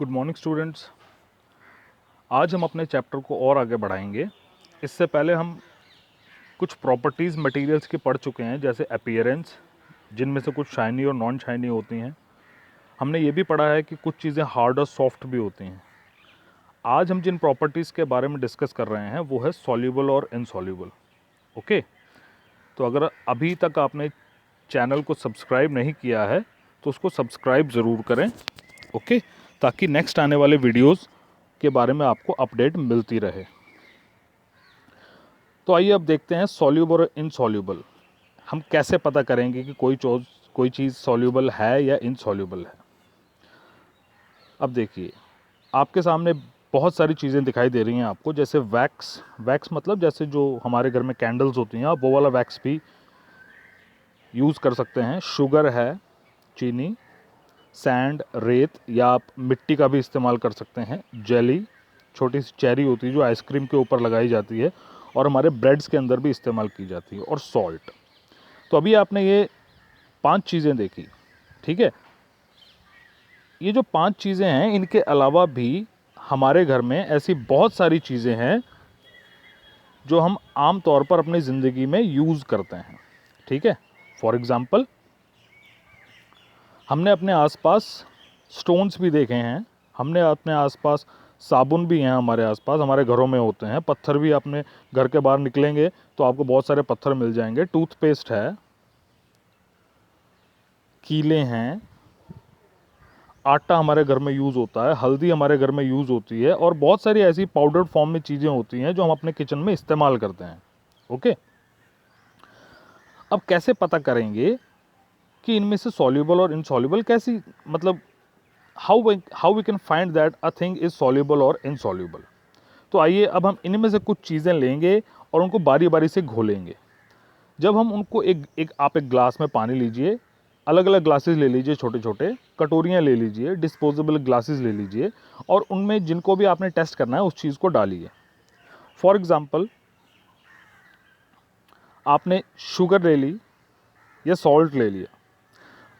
Good morning students. आज हम अपने चैप्टर को और आगे बढ़ाएंगे। इससे पहले हम कुछ प्रॉपर्टीज़ मटेरियल्स की पढ़ चुके हैं, जैसे अपीयरेंस, जिनमें से कुछ शाइनी और नॉन शाइनी होती हैं। हमने ये भी पढ़ा है कि कुछ चीज़ें हार्ड और सॉफ्ट भी होती हैं। आज हम जिन प्रॉपर्टीज़ के बारे में डिस्कस कर रहे हैं वो है सॉल्यूबल और इनसॉल्यूबल। ओके, तो अगर अभी तक आपने चैनल को सब्सक्राइब नहीं किया है तो उसको सब्सक्राइब ज़रूर करें, ओके, ताकि नेक्स्ट आने वाले वीडियोस के बारे में आपको अपडेट मिलती रहे। तो आइए अब देखते हैं सॉल्यूबल और इनसॉल्यूबल। हम कैसे पता करेंगे कि कोई चीज़ सॉल्यूबल है या इनसॉल्यूबल है। अब देखिए, आपके सामने बहुत सारी चीज़ें दिखाई दे रही हैं आपको, जैसे वैक्स मतलब जैसे जो हमारे घर में कैंडल्स होती हैं, आप वो वाला वैक्स भी यूज़ कर सकते हैं। शुगर है, चीनी, सैंड, रेत, या आप मिट्टी का भी इस्तेमाल कर सकते हैं। जेली, छोटी सी चेरी होती है जो आइसक्रीम के ऊपर लगाई जाती है और हमारे ब्रेड्स के अंदर भी इस्तेमाल की जाती है। और सॉल्ट। तो अभी आपने ये 5 चीज़ें देखी, ठीक है। ये जो 5 चीज़ें हैं, इनके अलावा भी हमारे घर में ऐसी बहुत सारी चीज़ें हैं जो हम आम तौर पर अपनी ज़िंदगी में यूज़ करते हैं, ठीक है। फॉर एग्ज़ाम्पल, हमने अपने आसपास स्टोन्स भी देखे हैं, हमने अपने आसपास साबुन भी हैं, हमारे आसपास हमारे घरों में होते हैं। पत्थर भी, अपने घर के बाहर निकलेंगे तो आपको बहुत सारे पत्थर मिल जाएंगे। टूथपेस्ट है, कीले हैं, आटा हमारे घर में यूज़ होता है, हल्दी हमारे घर में यूज़ होती है, और बहुत सारी ऐसी पाउडर्ड फॉर्म में चीज़ें होती हैं जो हम अपने किचन में इस्तेमाल करते हैं। ओके, अब कैसे पता करेंगे कि इनमें से सॉल्यूबल और इनसॉल्यूबल कैसी, मतलब how we can find that a thing is soluble और इनसॉल्यूबल। तो आइए अब हम इनमें से कुछ चीज़ें लेंगे और उनको बारी बारी से घोलेंगे। जब हम उनको आप एक ग्लास में पानी लीजिए, अलग अलग ग्लासेस ले लीजिए, छोटे छोटे कटोरियाँ ले लीजिए, डिस्पोजेबल ग्लासेस ले लीजिए, और उनमें जिनको भी आपने टेस्ट करना है उस चीज़ को डालिए। फॉर एग्ज़ाम्पल, आपने शुगर ले ली या सॉल्ट ले लिया।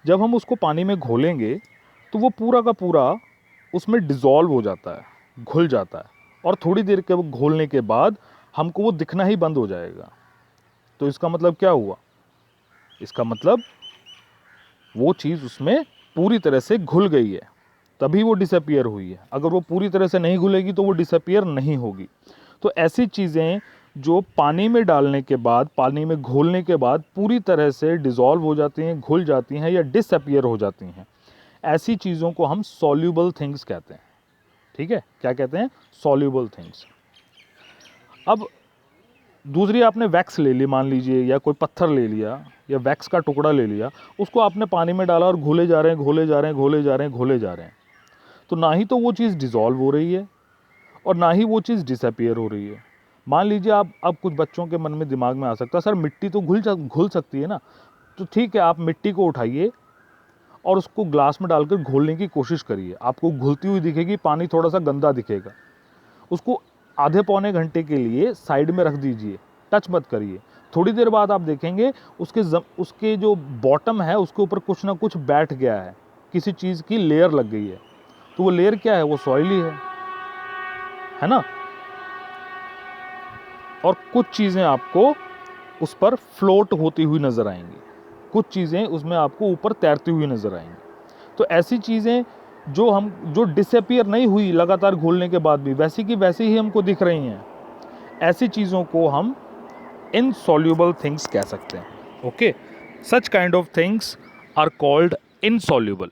जब हम उसको पानी में घोलेंगे तो वो पूरा का पूरा उसमें डिज़ोल्व हो जाता है, घुल जाता है, और थोड़ी देर के घोलने के बाद हमको वो दिखना ही बंद हो जाएगा। तो इसका मतलब क्या हुआ? इसका मतलब वो चीज़ उसमें पूरी तरह से घुल गई है, तभी वो डिसअपीयर हुई है। अगर वो पूरी तरह से नहीं घुलेगी तो वो डिसअपीयर नहीं होगी। तो ऐसी चीज़ें जो पानी में डालने के बाद, पानी में घोलने के बाद पूरी तरह से डिज़ोल्व हो जाती हैं, घुल जाती हैं या डिसअपीयर हो जाती हैं, ऐसी चीज़ों को हम सॉल्यूबल थिंग्स कहते हैं, ठीक है। क्या कहते हैं? Soluble things. अब दूसरी, आपने वैक्स ले ली मान लीजिए, या कोई पत्थर ले लिया, या वैक्स का टुकड़ा ले लिया, उसको आपने पानी में डाला और घोले जा रहे हैं, घोले जा रहे हैं, घोले जा रहे हैं, घोले जा रहे हैं, तो ना ही तो वो चीज़ डिज़ोल्व हो रही है और ना ही वो चीज़ डिसअपीयर हो रही है। मान लीजिए आप, अब कुछ बच्चों के मन में दिमाग में आ सकता है, सर मिट्टी तो घुल सकती है ना। तो ठीक है, आप मिट्टी को उठाइए और उसको ग्लास में डालकर घोलने की कोशिश करिए। आपको घुलती हुई दिखेगी, पानी थोड़ा सा गंदा दिखेगा। उसको आधे पौने घंटे के लिए साइड में रख दीजिए, टच मत करिए। थोड़ी देर बाद आप देखेंगे उसके जो बॉटम है उसके ऊपर कुछ ना कुछ बैठ गया है, किसी चीज़ की लेयर लग गई है। तो वो लेयर क्या है? वो सॉइल ही है ना। और कुछ चीज़ें आपको उस पर फ्लोट होती हुई नज़र आएंगी, कुछ चीज़ें उसमें आपको ऊपर तैरती हुई नज़र आएंगी। तो ऐसी चीज़ें जो डिसअपीयर नहीं हुई लगातार घोलने के बाद भी, वैसी की वैसी ही हमको दिख रही हैं, ऐसी चीज़ों को हम इनसॉल्यूबल थिंग्स कह सकते हैं। Okay, such kind of things are called insoluble,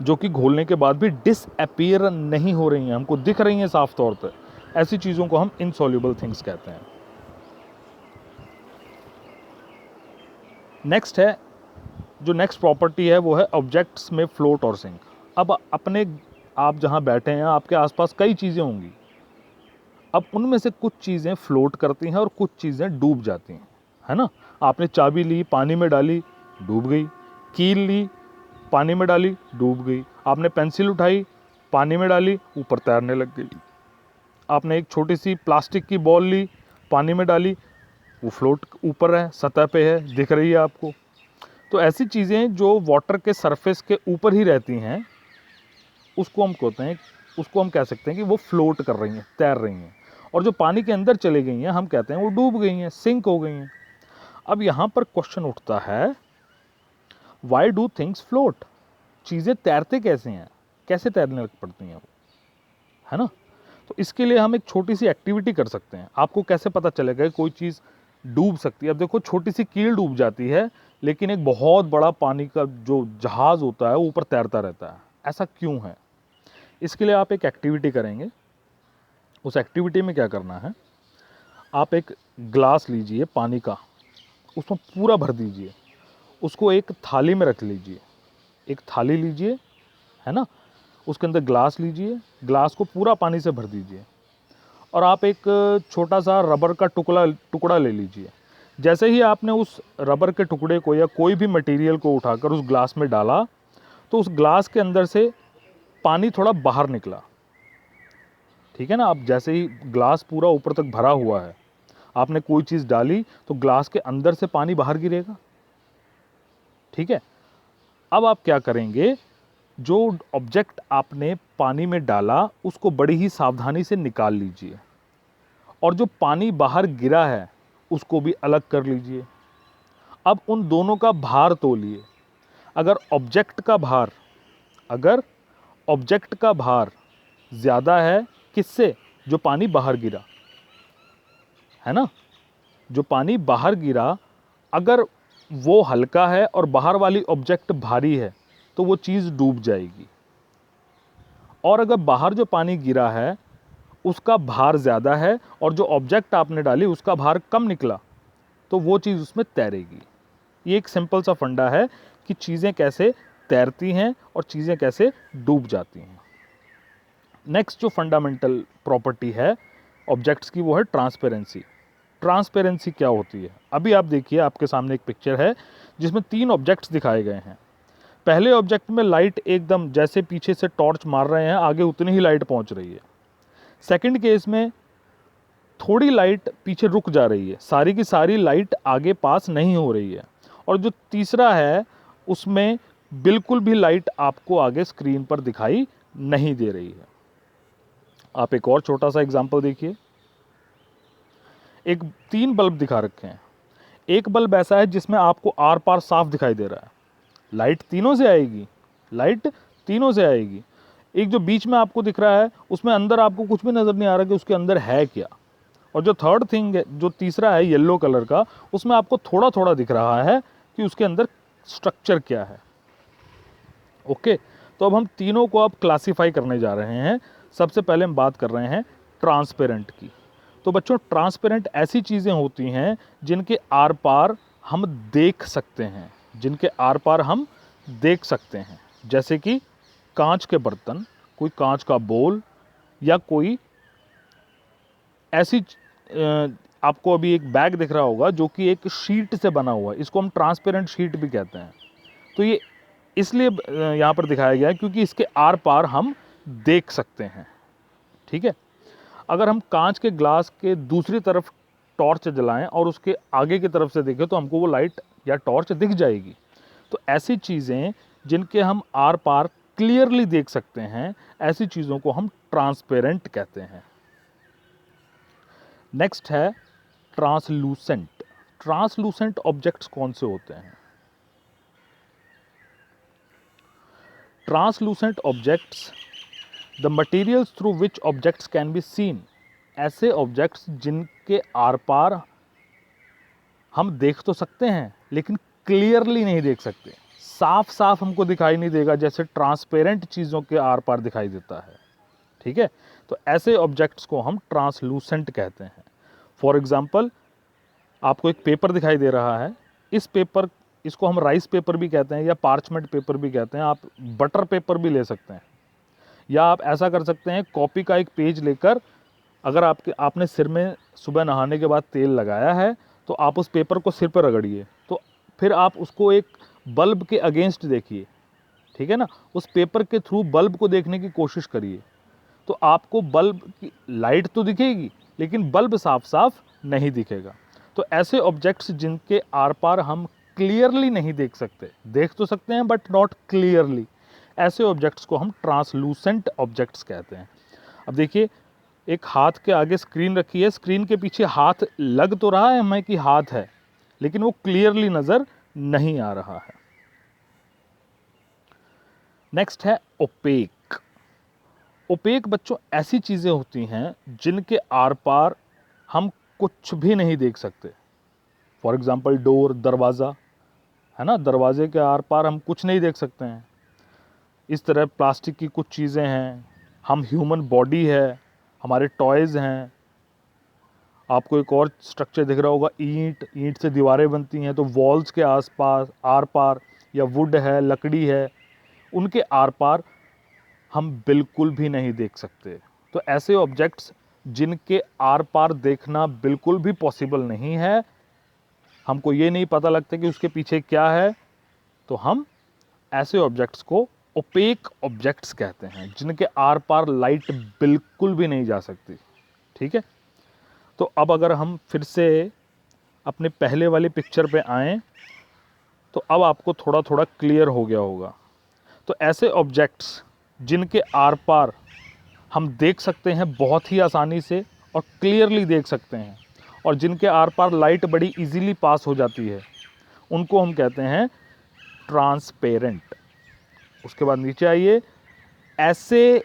जो कि घोलने के बाद भी डिसअपीयर नहीं हो रही हैं, हमको दिख रही हैं साफ तौर पर, ऐसी चीज़ों को हम इनसॉल्यूबल थिंग्स कहते हैं। नेक्स्ट है, जो नेक्स्ट प्रॉपर्टी है वो है ऑब्जेक्ट्स में फ्लोट और सिंक। अब आप जहाँ बैठे हैं, आपके आसपास कई चीज़ें होंगी। अब उनमें से कुछ चीज़ें फ्लोट करती हैं और कुछ चीज़ें डूब जाती हैं, है ना। आपने चाबी ली, पानी में डाली, डूब गई। कील ली, पानी में डाली, डूब गई। आपने पेंसिल उठाई, पानी में डाली, ऊपर तैरने लग गई। आपने एक छोटी सी प्लास्टिक की बॉल ली, पानी में डाली, वो फ्लोट ऊपर है, सतह पे है, दिख रही है आपको। तो ऐसी चीज़ें जो वाटर के सरफेस के ऊपर ही रहती हैं, उसको हम कहते हैं, उसको हम कह सकते हैं कि वो फ्लोट कर रही हैं, तैर रही हैं। और जो पानी के अंदर चली गई हैं हम कहते हैं वो डूब गई हैं, सिंक हो गई हैं। अब यहाँ पर क्वेश्चन उठता है, वाई डू थिंग्स फ्लोट? चीज़ें तैरते कैसे हैं, कैसे तैरने लग पड़ती हैं वो, है ना? तो इसके लिए हम एक छोटी सी एक्टिविटी कर सकते हैं। आपको कैसे पता चलेगा कि कोई चीज़ डूब सकती है? अब देखो, छोटी सी कील डूब जाती है, लेकिन एक बहुत बड़ा पानी का जो जहाज़ होता है वो ऊपर तैरता रहता है। ऐसा क्यों है? इसके लिए आप एक एक्टिविटी करेंगे। उस एक्टिविटी में क्या करना है, आप एक ग्लास लीजिए पानी का, उसमें पूरा भर दीजिए, उसको एक थाली में रख लीजिए। एक थाली लीजिए, है ना, उसके अंदर ग्लास लीजिए, ग्लास को पूरा पानी से भर दीजिए, और आप एक छोटा सा रबर का टुकड़ा ले लीजिए। जैसे ही आपने उस रबर के टुकड़े को या कोई भी मटेरियल को उठाकर उस ग्लास में डाला, तो उस ग्लास के अंदर से पानी थोड़ा बाहर निकला। ठीक है ना? अब जैसे ही ग्लास पूरा ऊपर तक भरा हुआ है, आपने कोई चीज़ डाली तो ग्लास के अंदर से पानी बाहर गिरेगा। ठीक है? अब आप क्या करेंगे, जो ऑब्जेक्ट आपने पानी में डाला उसको बड़ी ही सावधानी से निकाल लीजिए, और जो पानी बाहर गिरा है उसको भी अलग कर लीजिए। अब उन दोनों का भार तोलिए। अगर ऑब्जेक्ट का भार ज़्यादा है किससे? जो पानी बाहर गिरा, है ना? जो पानी बाहर गिरा, अगर वो हल्का है और बाहर वाली ऑब्जेक्ट भारी है तो वो चीज़ डूब जाएगी। और अगर बाहर जो पानी गिरा है उसका भार ज़्यादा है और जो ऑब्जेक्ट आपने डाली उसका भार कम निकला, तो वो चीज़ उसमें तैरेगी। ये एक सिंपल सा फंडा है कि चीज़ें कैसे तैरती हैं और चीज़ें कैसे डूब जाती हैं। नेक्स्ट जो फंडामेंटल प्रॉपर्टी है ऑब्जेक्ट्स की, वो है ट्रांसपेरेंसी। ट्रांसपेरेंसी क्या होती है? अभी आप देखिए, आपके सामने एक पिक्चर है जिसमें 3 ऑब्जेक्ट्स दिखाए गए हैं। पहले ऑब्जेक्ट में लाइट एकदम जैसे पीछे से टॉर्च मार रहे हैं, आगे उतनी ही लाइट पहुंच रही है। सेकंड केस में थोड़ी लाइट पीछे रुक जा रही है, सारी की सारी लाइट आगे पास नहीं हो रही है। और जो तीसरा है उसमें बिल्कुल भी लाइट आपको आगे स्क्रीन पर दिखाई नहीं दे रही है। आप एक और छोटा सा एग्जांपल देखिए। एक 3 बल्ब दिखा रखे हैं। एक बल्ब ऐसा है जिसमें आपको आर पार साफ दिखाई दे रहा है, लाइट तीनों से आएगी। एक जो बीच में आपको दिख रहा है उसमें अंदर आपको कुछ भी नज़र नहीं आ रहा कि उसके अंदर है क्या। और जो थर्ड थिंग है, जो तीसरा है येलो कलर का, उसमें आपको थोड़ा थोड़ा दिख रहा है कि उसके अंदर स्ट्रक्चर क्या है। ओके, तो अब हम तीनों को अब क्लासीफाई करने जा रहे हैं। सबसे पहले हम बात कर रहे हैं ट्रांसपेरेंट की। तो बच्चों, ट्रांसपेरेंट ऐसी चीज़ें होती हैं जिनके आर पार हम देख सकते हैं, जैसे कि कांच के बर्तन, कोई कांच का बोल, या कोई ऐसी आपको अभी एक बैग दिख रहा होगा जो कि एक शीट से बना हुआ है, इसको हम ट्रांसपेरेंट शीट भी कहते हैं। तो ये इसलिए यहाँ पर दिखाया गया है क्योंकि इसके आर पार हम देख सकते हैं। ठीक है? अगर हम कांच के ग्लास के दूसरी तरफ टॉर्च जलाएं और उसके आगे की तरफ से देखें तो हमको वो लाइट या टॉर्च दिख जाएगी। तो ऐसी चीज़ें जिनके हम आर पार क्लियरली देख सकते हैं, ऐसी चीज़ों को हम ट्रांसपेरेंट कहते हैं। नेक्स्ट है ट्रांसलूसेंट। ट्रांसलूसेंट ऑब्जेक्ट्स कौन से होते हैं? Translucent objects, the materials through which objects can be seen. ऐसे ऑब्जेक्ट्स जिनके आर पार हम देख तो सकते हैं लेकिन क्लियरली नहीं देख सकते, साफ साफ हमको दिखाई नहीं देगा जैसे ट्रांसपेरेंट चीज़ों के आर पार दिखाई देता है। ठीक है? तो ऐसे ऑब्जेक्ट्स को हम ट्रांसलूसेंट कहते हैं। फॉर एग्जाम्पल, आपको एक पेपर दिखाई दे रहा है, इसको हम राइस पेपर भी कहते हैं या पार्चमेंट पेपर भी कहते हैं, आप बटर पेपर भी ले सकते हैं। या आप ऐसा कर सकते हैं, कॉपी का एक पेज लेकर, अगर आपने सिर में सुबह नहाने के बाद तेल लगाया है तो आप उस पेपर को सिर पर रगड़िए, तो फिर आप उसको एक बल्ब के अगेंस्ट देखिए। ठीक है ना? उस पेपर के थ्रू बल्ब को देखने की कोशिश करिए, तो आपको बल्ब की लाइट तो दिखेगी लेकिन बल्ब साफ साफ नहीं दिखेगा। तो ऐसे ऑब्जेक्ट्स जिनके आर पार हम क्लियरली नहीं देख सकते, देख तो सकते हैं बट नॉट क्लियरली, ऐसे ऑब्जेक्ट्स को हम ट्रांसलूसेंट ऑब्जेक्ट्स कहते हैं। अब देखिए, एक हाथ के आगे स्क्रीन रखी है, स्क्रीन के पीछे हाथ लग तो रहा है हमें कि हाथ है, लेकिन वो क्लियरली नज़र नहीं आ रहा है। नेक्स्ट है ओपेक। ओपेक बच्चों ऐसी चीज़ें होती हैं जिनके आर पार हम कुछ भी नहीं देख सकते। फॉर एग्जाम्पल डोर, दरवाज़ा, है ना, दरवाजे के आर पार हम कुछ नहीं देख सकते हैं। इस तरह प्लास्टिक की कुछ चीज़ें हैं, हम ह्यूमन बॉडी है, हमारे टॉयज़ हैं। आपको एक और स्ट्रक्चर दिख रहा होगा, ईंट से दीवारें बनती हैं, तो वॉल्स के आसपास आर पार, या वुड है, लकड़ी है, उनके आर पार हम बिल्कुल भी नहीं देख सकते। तो ऐसे ऑब्जेक्ट्स जिनके आर पार देखना बिल्कुल भी पॉसिबल नहीं है, हमको ये नहीं पता लगता कि उसके पीछे क्या है, तो हम ऐसे ऑब्जेक्ट्स को ओपेक ऑब्जेक्ट्स कहते हैं, जिनके आर पार लाइट बिल्कुल भी नहीं जा सकती। ठीक है, तो अब अगर हम फिर से अपने पहले वाली पिक्चर पे आएँ, तो अब आपको थोड़ा थोड़ा क्लियर हो गया होगा। तो ऐसे ऑब्जेक्ट्स जिनके आर पार हम देख सकते हैं बहुत ही आसानी से और क्लियरली देख सकते हैं, और जिनके आर पार लाइट बड़ी इजीली पास हो जाती है, उनको हम कहते हैं ट्रांसपेरेंट। उसके बाद नीचे आइए, ऐसे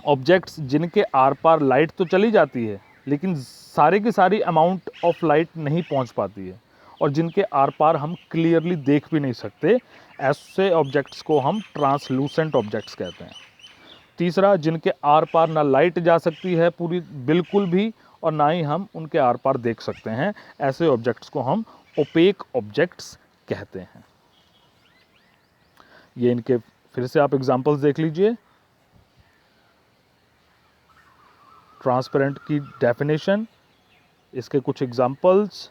ऑब्जेक्ट्स जिनके आर पार लाइट तो चली जाती है, लेकिन सारे की सारी अमाउंट ऑफ लाइट नहीं पहुंच पाती है, और जिनके आर पार हम क्लियरली देख भी नहीं सकते, ऐसे ऑब्जेक्ट्स को हम ट्रांसलूसेंट ऑब्जेक्ट्स कहते हैं। तीसरा, जिनके आर पार ना लाइट जा सकती है पूरी बिल्कुल भी, और ना ही हम उनके आर पार देख सकते हैं, ऐसे ऑब्जेक्ट्स को हम ओपेक ऑब्जेक्ट्स कहते हैं। ये इनके फिर से आप एग्जांपल्स देख लीजिए। ट्रांसपेरेंट की डेफिनेशन, इसके कुछ एग्जांपल्स,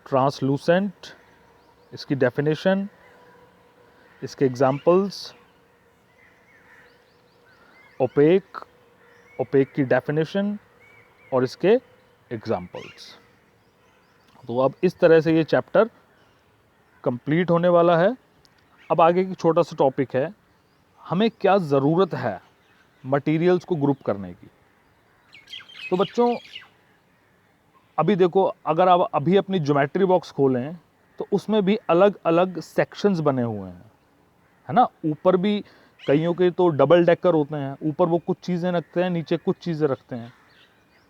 ट्रांसलूसेंट इसकी डेफिनेशन, इसके एग्जांपल्स, ओपेक, ओपेक की डेफिनेशन और इसके एग्जांपल्स। तो अब इस तरह से ये चैप्टर कंप्लीट होने वाला है। अब आगे की छोटा सा टॉपिक है, हमें क्या ज़रूरत है मटेरियल्स को ग्रुप करने की। तो बच्चों अभी देखो, अगर आप अभी अपनी ज्योमेट्री बॉक्स खोलें तो उसमें भी अलग अलग सेक्शंस बने हुए हैं, है ना। ऊपर भी कईयों के तो डबल डेकर होते हैं, ऊपर वो कुछ चीज़ें रखते हैं, नीचे कुछ चीज़ें रखते हैं।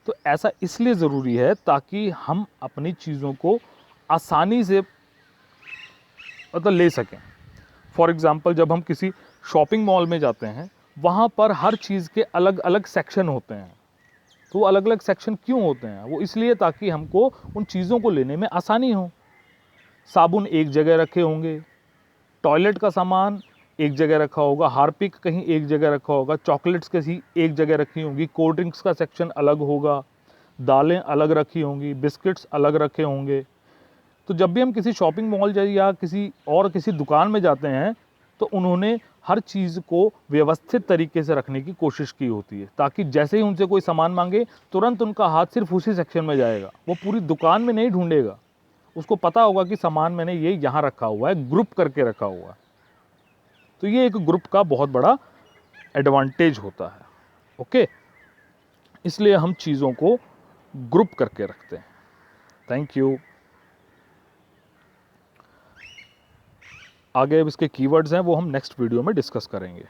तो ऐसा इसलिए ज़रूरी है ताकि हम अपनी चीज़ों को आसानी से मतलब ले सकें। फॉर एग्ज़ाम्पल, जब हम किसी शॉपिंग मॉल में जाते हैं, वहाँ पर हर चीज़ के अलग अलग सेक्शन होते हैं। तो वो अलग अलग सेक्शन क्यों होते हैं? वो इसलिए ताकि हमको उन चीज़ों को लेने में आसानी हो। साबुन एक जगह रखे होंगे, टॉयलेट का सामान एक जगह रखा होगा, हार्पिक कहीं एक जगह रखा होगा, चॉकलेट्स कहीं एक जगह रखी होंगी, कोल्ड ड्रिंक्स का सेक्शन अलग होगा, दालें अलग रखी होंगी, बिस्किट्स अलग रखे होंगे। तो जब भी हम किसी शॉपिंग मॉल जाए या किसी दुकान में जाते हैं, तो उन्होंने हर चीज़ को व्यवस्थित तरीके से रखने की कोशिश की होती है, ताकि जैसे ही उनसे कोई सामान मांगे, तुरंत उनका हाथ सिर्फ उसी सेक्शन में जाएगा, वो पूरी दुकान में नहीं ढूंढेगा। उसको पता होगा कि सामान मैंने ये यहाँ रखा हुआ है, ग्रुप करके रखा हुआ है। तो ये एक ग्रुप का बहुत बड़ा एडवांटेज होता है। ओके, इसलिए हम चीज़ों को ग्रुप करके रखते हैं। Thank you. आगे अब इसके कीवर्ड्स हैं, वो हम नेक्स्ट वीडियो में डिस्कस करेंगे।